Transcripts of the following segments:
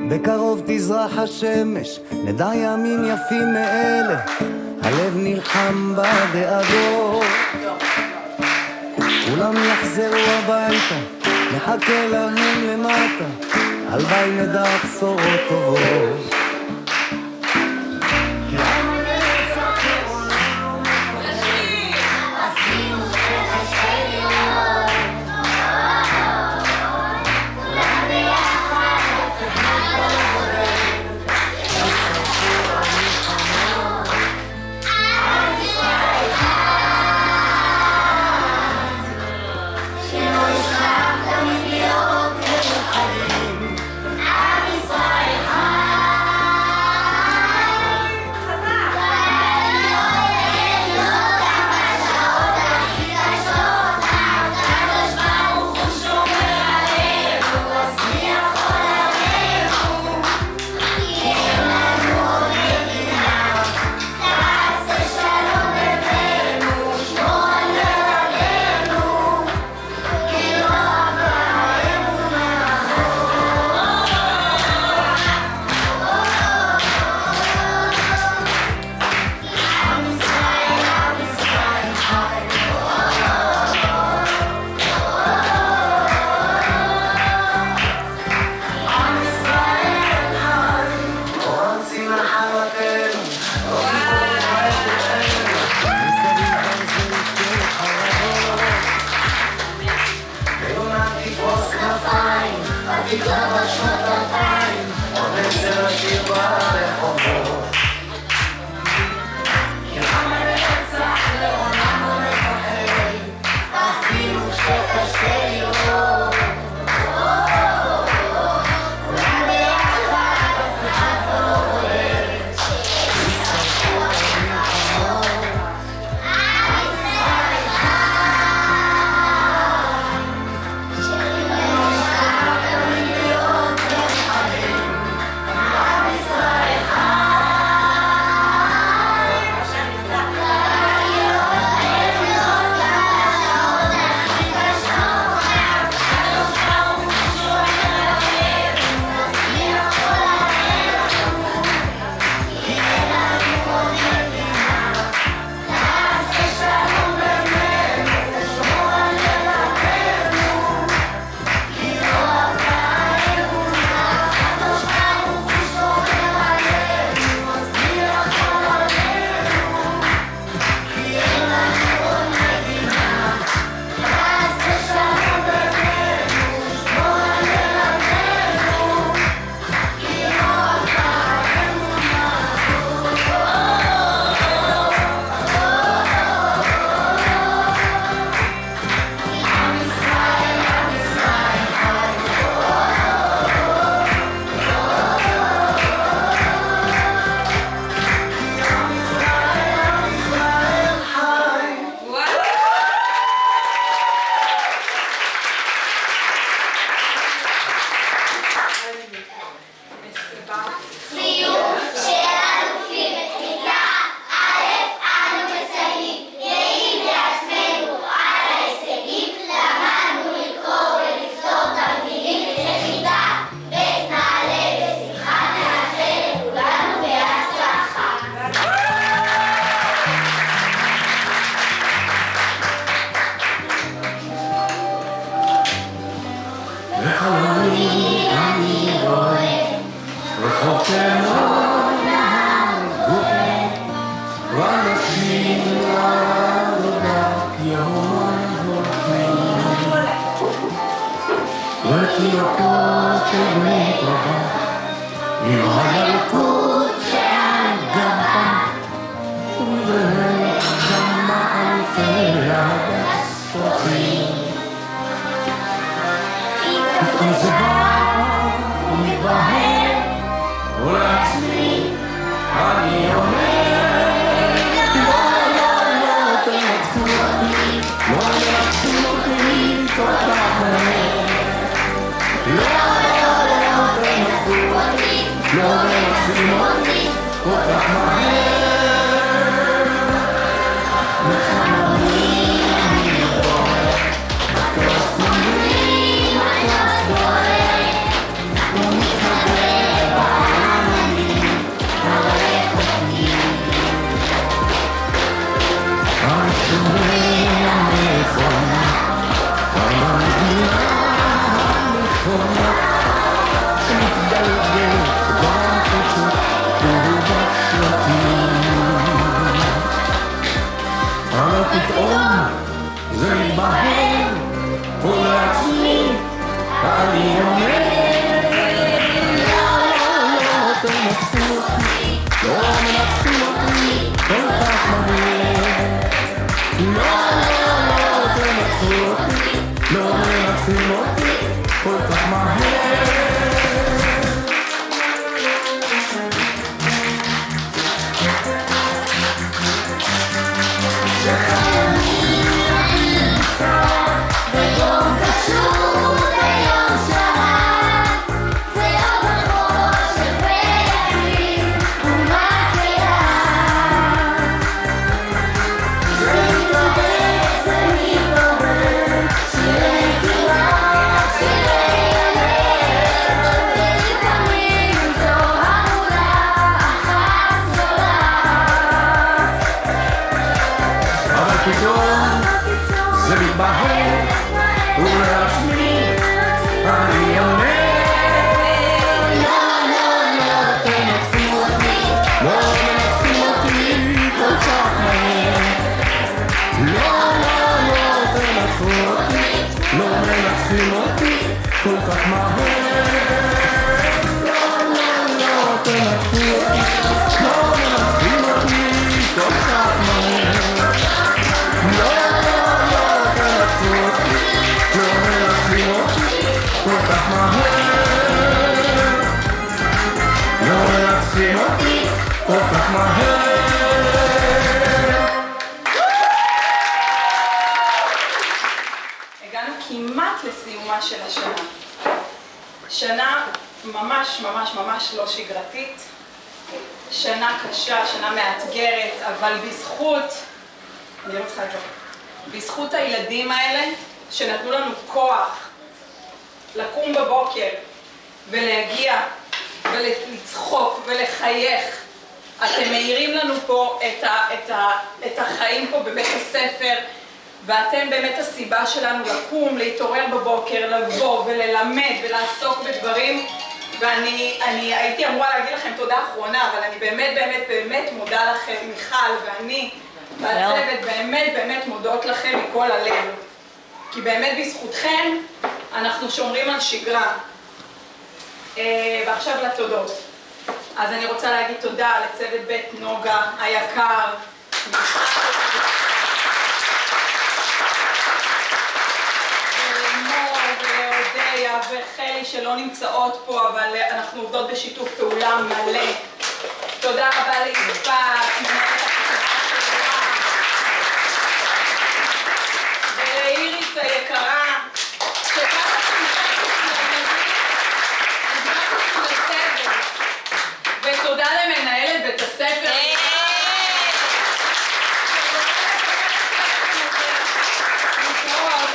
בקרוב תזרח השמש, נדע ימים יפים מאלה, הלב נלחם בדאגות. כולם יחזרו הביתה, נחכה להם למטה, הלוואי נדע בשורות טובות. We'll be right back. אני אומר לא תנצחו אותי, לא מנצחים אותי כל כך מהר. לא תנצחו אותי, לא מנצחים אותי כל כך מהר. זה מתבהר ולעצמי אני אומר לא תנצחים אותי, לא מנצחים אותי כל כך מהר. לא תנצחו אותי, לא מנצחים אותי כל כך מהר. לא תנצחו אותי, לא מנצחים אותי כל כך מהר. הגענו כמעט לסיומה של השנה. שנה ממש ממש ממש לא שגרתית, שנה קשה, שנה מאתגרת, אבל אני לא צריכה לקרוא, בזכות הילדים האלה שנתנו לנו כוח לקום בבוקר ולהגיע ולצחוק ולחייך. אתם מאירים לנו פה את החיים פה בבית הספר, ואתם באמת הסיבה שלנו לקום, להתעורר בבוקר, לבוא וללמד ולעסוק בדברים. ואני הייתי אמורה להגיד לכם תודה אחרונה, אבל אני באמת באמת באמת מודה לכם, מיכל ואני והצוות, באמת מודות לכם מכל הלב. כי באמת בזכותכם אנחנו שומרים על שגרה. ועכשיו לתודות. אז אני רוצה להגיד תודה לצוות בית נוגה היקר, ולמור ולאודיה וחלי שלא נמצאות פה, אבל אנחנו עובדות בשיתוף פעולה מלא. תודה רבה ליפת, מנהלת הכתבה שלה, ולאיריס היקרה, ותודה למנהלת בית הספר.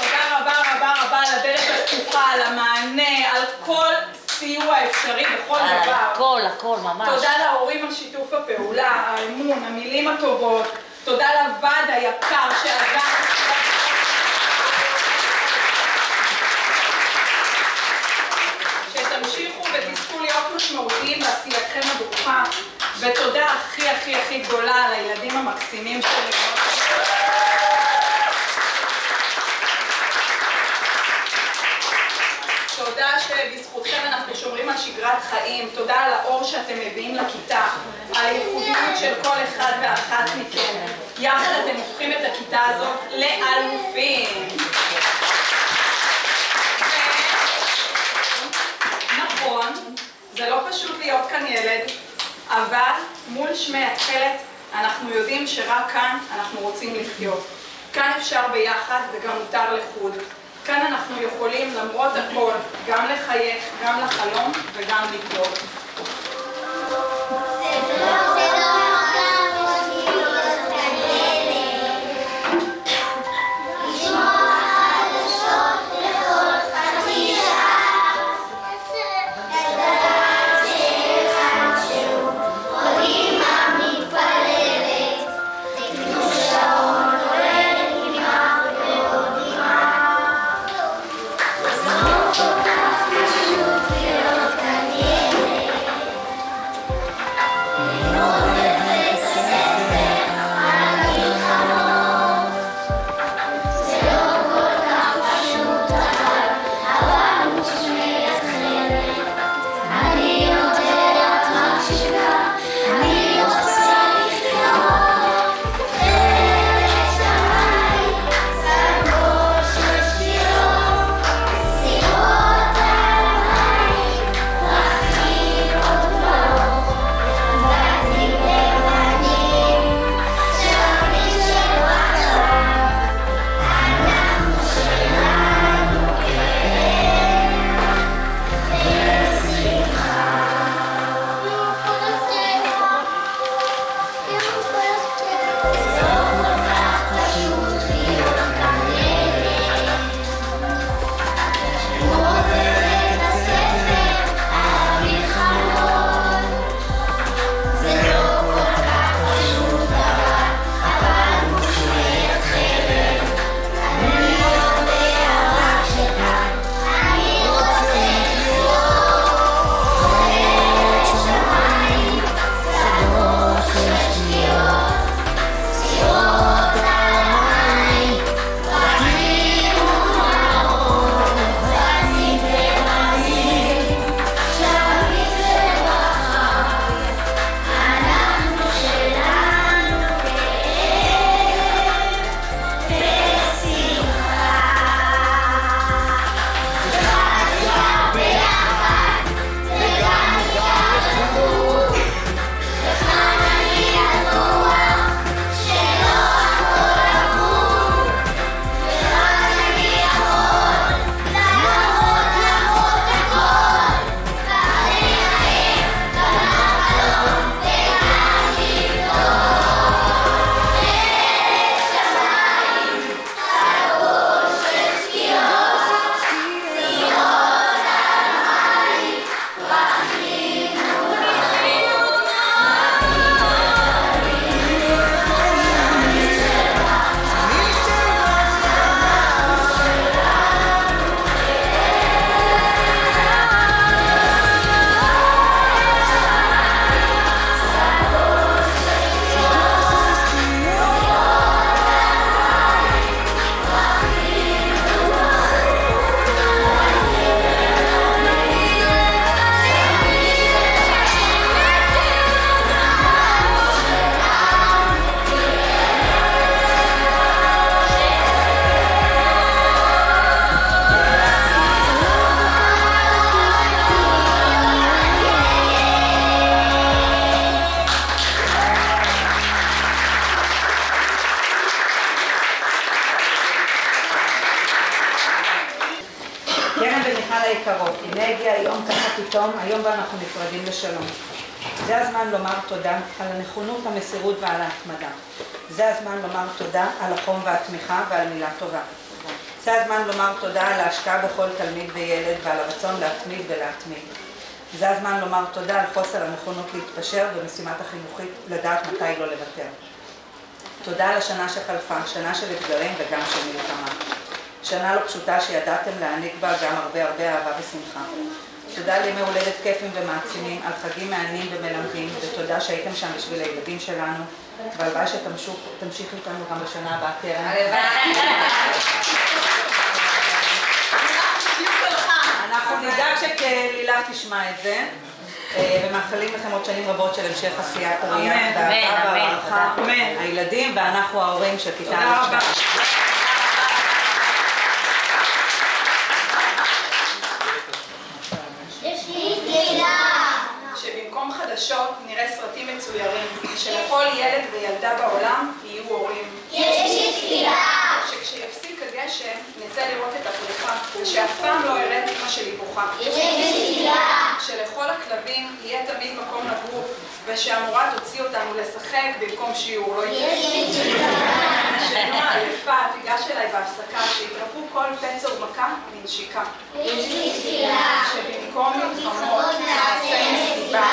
תודה רבה על הדלת הפתוחה, על המענה, על כל סיוע אפשרי בכל דבר. הכל ממש. תודה להורים על שיתוף הפעולה, האמון, המילים הטובות. תודה לוועד היקר שעזר. שתמשיכו ותזכו להיות משמעותיים בעשייתכם הברוכה, ותודה הכי גדולה לילדים המקסימים שלי. תודה שבזכותכם אנחנו שומרים על שגרת חיים. תודה על האור שאתם מביאים לכיתה, על הייחודיות של כל אחד ואחת מכם. יחד אתם הופכים את הכיתה הזאת לאלופים. נכון, זה לא פשוט להיות כאן ילד, אבל מול שמי התכלת אנחנו יודעים שרק כאן אנחנו רוצים לחיות. כאן אפשר ביחד וגם מותר לחוד. כאן אנחנו יכולים למרות הכל גם לחייך, גם לחלום וגם לקרות. תום, היום בו אנחנו נפרדים לשלום. זה הזמן לומר תודה על הנכונות, המסירות ועל ההתמדה. זה הזמן לומר תודה על החום והתמיכה ועל מילה טובה. זה הזמן לומר תודה על ההשקעה בכל תלמיד וילד ועל הרצון להתמיד ולהתמיד. זה הזמן לומר תודה על חוסר הנכונות להתפשר במשימת החינוכית, לדעת מתי לא לוותר. תודה על השנה שחלפה, שנה של אתגרים וגם של מלחמה. שנה לא פשוטה שידעתם להעניק בה גם הרבה אהבה ושמחה. תודה לימי הולדת כיפים ומעצימים, על חגים מעניינים ומלמדים, ותודה שהייתם שם בשביל הילדים שלנו, והלוואי שתמשיך איתנו גם בשנה הבאה, קרן. אנחנו נדאג שלילך תשמע את זה, ומאחלים לכם עוד שנים רבות של המשך עשיית ראייה, באהבה והערכה, הילדים ואנחנו ההורים של כיתה ראשונה. שבמקום חדשות נראה סרטים מצוירים, שלכל ילד וילדה בעולם יהיו הורים. יש לי תפילה! שכשיפסיק הגשם נצא לראות את הפריחה, ושאף פעם לא אראה את אמא שלי בוכה. יש לי תפילה! שלכל הכלבים יהיה תמיד מקום לגור, ושהמורה תוציא אותנו לשחק במקום שיעור. יש לי תפילה! שנועה עייפה תיגש אליי בהפסקה, שיתרפו כל פצע ומכה בנשיקה. יש לי תפילה! שבמקום מלחמות נעשה מסיבה,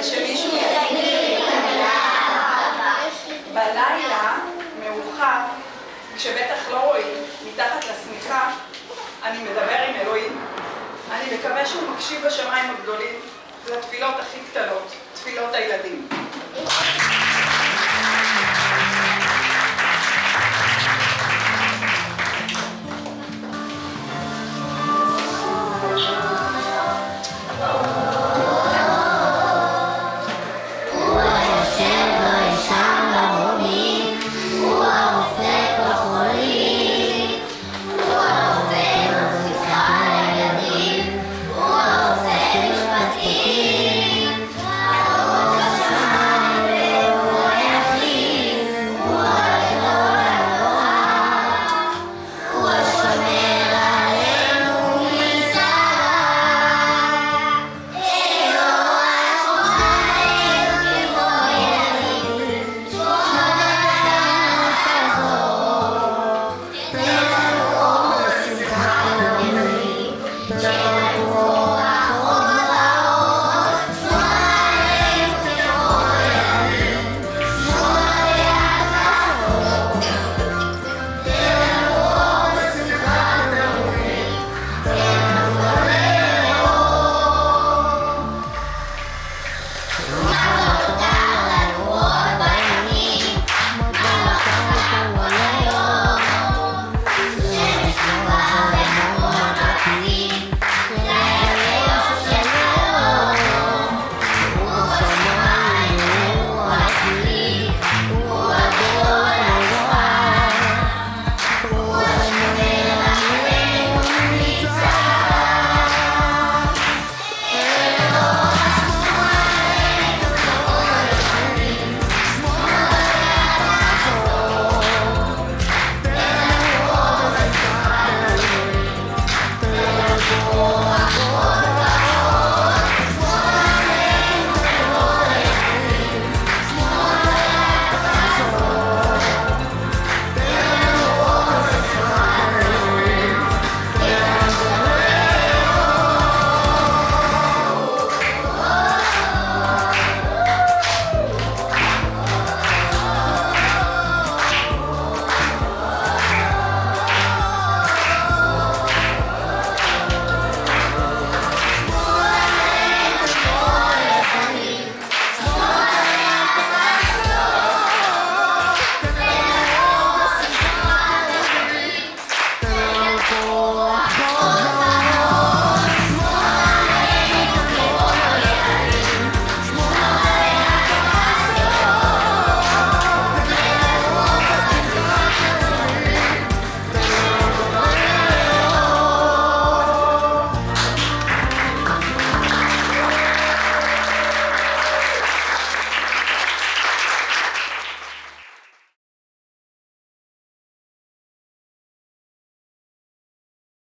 ושמישהו יסביר לי את המילה אהבה. בלילה, מאוחר, כשבטח לא רואים, מתחת לשמיכה, אני מדבר עם אלוהים. אני מקווה שהוא מקשיב בשמיים הגדולים, לתפילות הכי קטנות, תפילות הילדים.